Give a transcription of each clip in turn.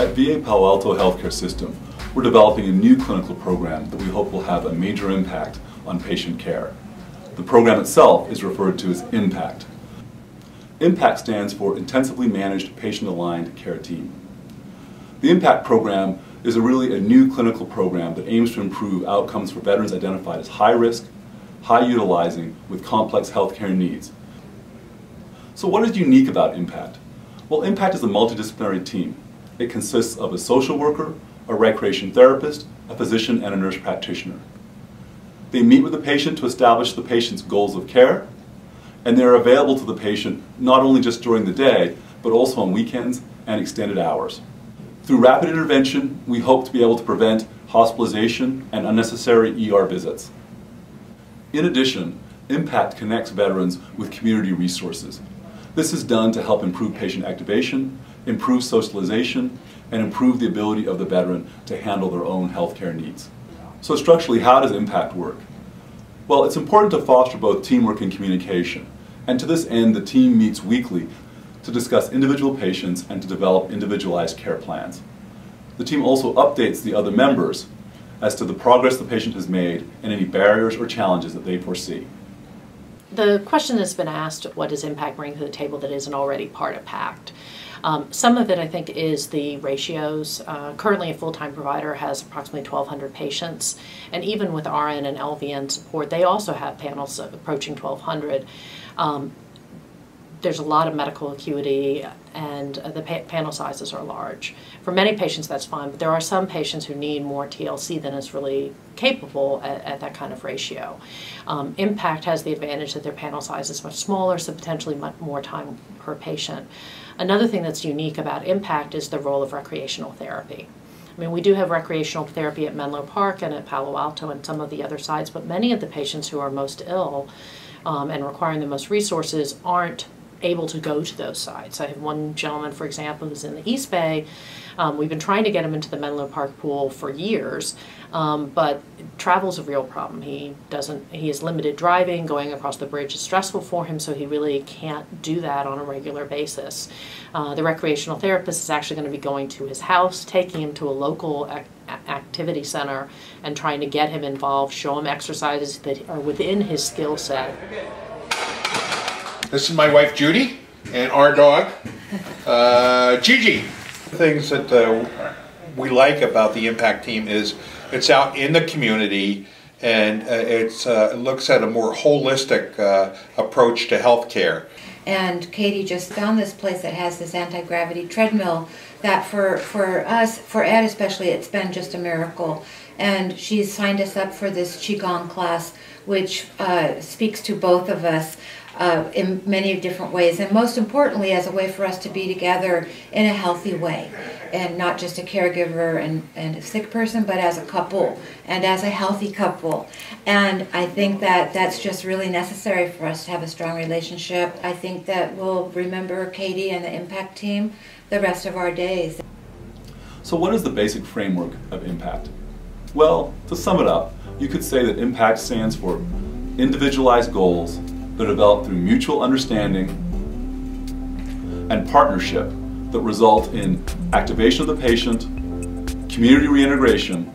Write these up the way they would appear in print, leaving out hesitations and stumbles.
At VA Palo Alto Healthcare System, we're developing a new clinical program that we hope will have a major impact on patient care. The program itself is referred to as IMPACT. IMPACT stands for Intensively Managed Patient-Aligned Care Team. The IMPACT program is really a new clinical program that aims to improve outcomes for veterans identified as high risk, high utilizing, with complex healthcare needs. So what is unique about IMPACT? Well, IMPACT is a multidisciplinary team. It consists of a social worker, a recreation therapist, a physician, and a nurse practitioner. They meet with the patient to establish the patient's goals of care, and they're available to the patient not only just during the day, but also on weekends and extended hours. Through rapid intervention, we hope to be able to prevent hospitalization and unnecessary ER visits. In addition, IMPACT connects veterans with community resources. This is done to help improve patient activation, improve socialization, and improve the ability of the veteran to handle their own healthcare needs. So structurally, how does IMPACT work? Well, it's important to foster both teamwork and communication. And to this end, the team meets weekly to discuss individual patients and to develop individualized care plans. The team also updates the other members as to the progress the patient has made and any barriers or challenges that they foresee. The question has been asked, what does IMPACT bring to the table that isn't already part of PACT? Some of it, I think, is the ratios. Currently, a full-time provider has approximately 1,200 patients, and even with RN and LVN support, they also have panels approaching 1,200. There's a lot of medical acuity, and the panel sizes are large. For many patients, that's fine, but there are some patients who need more TLC than is really capable at that kind of ratio. IMPACT has the advantage that their panel size is much smaller, so potentially much more time per patient. Another thing that's unique about IMPACT is the role of recreational therapy. I mean, we do have recreational therapy at Menlo Park and at Palo Alto and some of the other sites, but many of the patients who are most ill and requiring the most resources aren't able to go to those sites. I have one gentleman, for example, who's in the East Bay. We've been trying to get him into the Menlo Park pool for years, but travel's a real problem. He has limited driving, going across the bridge is stressful for him, so he really can't do that on a regular basis. The recreational therapist is actually going to be going to his house, taking him to a local activity center and trying to get him involved, show him exercises that are within his skill set. This is my wife Judy and our dog, Gigi. The things that we like about the IMPACT team is it's out in the community and it looks at a more holistic approach to healthcare. And Katie just found this place that has this anti-gravity treadmill that for us, for Ed especially, it's been just a miracle. And she's signed us up for this Qigong class, which speaks to both of us in many different ways, and most importantly as a way for us to be together in a healthy way, and not just a caregiver and a sick person, but as a couple and as a healthy couple. And I think that that's just really necessary for us to have a strong relationship. I think that we'll remember Katie and the IMPACT team the rest of our days. So what is the basic framework of IMPACT? Well, to sum it up, you could say that IMPACT stands for individualized goals that are developed through mutual understanding and partnership that result in activation of the patient, community reintegration,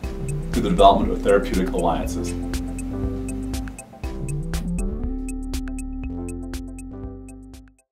through the development of therapeutic alliances.